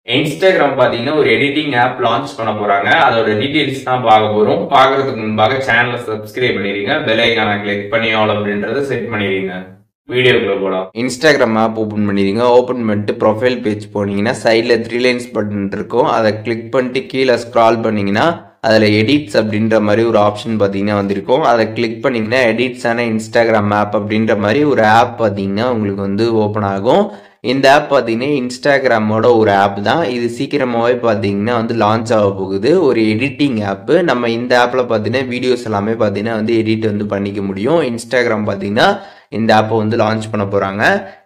Instagram பாத்தீங்கன்னா ஒரு editing app launch பண்ண போறாங்க. அதோட டீடைல்ஸ் தான் பார்க்க போறோம். பார்க்கறதுக்கு முன்பாக சேனலை சப்ஸ்கிரைப் பண்ணிடுங்க. பெல் ஐகானை கிளிக் பண்ணி ஆல் அப்படின்றத செட் பண்ணிடுங்க. வீடியோக்குள்ள போலாம். இன்ஸ்டாகிராம் ஆப் ஓபன் பண்ணிடுங்க. ஓபன் பண்ணிட்டு ப்ரொஃபைல் பேஜ் போனீங்கன்னா சைட்ல 3 லைன்ஸ் பட்டன் இருக்கும். அதை கிளிக் பண்ணிட்டு கீழே ஸ்க்ரால் பண்ணீங்கன்னா அதில் எடிட்ஸ் அப்படின்ற மாதிரி ஒரு ஆப்ஷன் பார்த்தீங்கன்னா வந்திருக்கும். அதை கிளிக் பண்ணிங்கன்னா எடிட்ஸான இன்ஸ்டாகிராம் ஆப் அப்படின்ற மாதிரி ஒரு ஆப் பார்த்தீங்கன்னா உங்களுக்கு வந்து ஓப்பன் ஆகும். இந்த ஆப் பார்த்தீங்கன்னா இன்ஸ்டாகிராமோட ஒரு ஆப் தான். இது சீக்கிரமாகவே பார்த்தீங்கன்னா வந்து லான்ச் ஆக போகுது. ஒரு எடிட்டிங் ஆப்பு. நம்ம இந்த ஆப்பில் பார்த்தீங்கன்னா வீடியோஸ் எல்லாமே பார்த்தீங்கன்னா வந்து எடிட் வந்து பண்ணிக்க முடியும். இன்ஸ்டாகிராம் பார்த்தீங்கன்னா இந்த ஆப்பை வந்து லான்ச் பண்ண போகிறாங்க.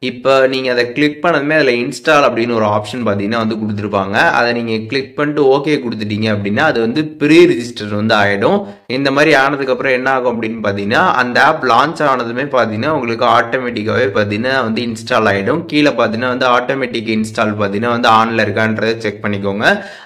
இப்போ நீங்கள் அதை கிளிக் பண்ணதுமே அதில் இன்ஸ்டால் அப்படின்னு ஒரு ஆப்ஷன் பார்த்தீங்கன்னா வந்து கொடுத்துருப்பாங்க. அதை நீங்கள் கிளிக் பண்ணிட்டு ஓகே கொடுத்துட்டீங்க அப்படின்னா அது வந்து ப்ரீ ரிஜிஸ்டர் வந்து ஆகிடும். இந்த மாதிரி ஆனதுக்கப்புறம் என்ன ஆகும் அப்படின்னு பார்த்தீங்கன்னா அந்த ஆப் லான்ச் ஆனதுமே பார்த்தீங்கன்னா உங்களுக்கு ஆட்டோமேட்டிக்காகவே பார்த்தீங்கன்னா வந்து இன்ஸ்டால் ஆகிடும். கீழே பார்த்தீங்கன்னா வந்து ஆட்டோமேட்டிக் இன்ஸ்டால் பார்த்தீங்கன்னா வந்து ஆனில் இருக்கான்றதை செக் பண்ணிக்கோங்க.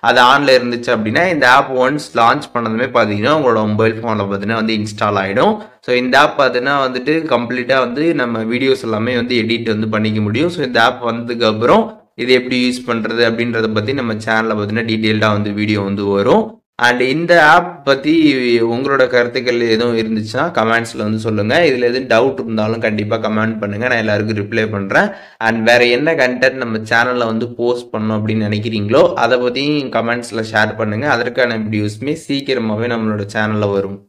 அது ஆனில் இருந்துச்சு அப்படின்னா இந்த ஆப் ஒன்ஸ் லான்ச் பண்ணதுமே பார்த்தீங்கன்னா உங்களோட மொபைல் ஃபோனில் பார்த்தீங்கன்னா வந்து இன்ஸ்டால் ஆகிடும். ஸோ இந்த ஆப் பார்த்தீங்கன்னா வந்துட்டு கம்ப்ளீட்டாக வந்து நம்ம வீடியோஸ் எல்லாமே வந்து எடிட் வந்து பண்ணிக்க முடியும். ஸோ இந்த ஆப் வந்ததுக்கப்புறம் இது எப்படி யூஸ் பண்ணுறது அப்படின்றத பற்றி நம்ம சேனலில் பார்த்தீங்கன்னா டீட்டெயில்டாக வந்து வீடியோ வந்து வரும். அண்ட் இந்த ஆப் பற்றி உங்களோட கருத்துக்கள் எதுவும் இருந்துச்சுன்னா கமெண்ட்ஸில் வந்து சொல்லுங்கள். இதில் எதுவும் டவுட் இருந்தாலும் கண்டிப்பாக கமெண்ட் பண்ணுங்கள். நான் எல்லாருக்கும் ரிப்ளை பண்ணுறேன். அண்ட் வேறு என்ன கண்டென்ட் நம்ம சேனலில் வந்து போஸ்ட் பண்ணணும் அப்படின்னு நினைக்கிறீங்களோ அதை பற்றியும் கமெண்ட்ஸில் ஷேர் பண்ணுங்கள். அதற்கான வீடியோஸுமே சீக்கிரமாகவே நம்மளோட சேனலில் வரும்.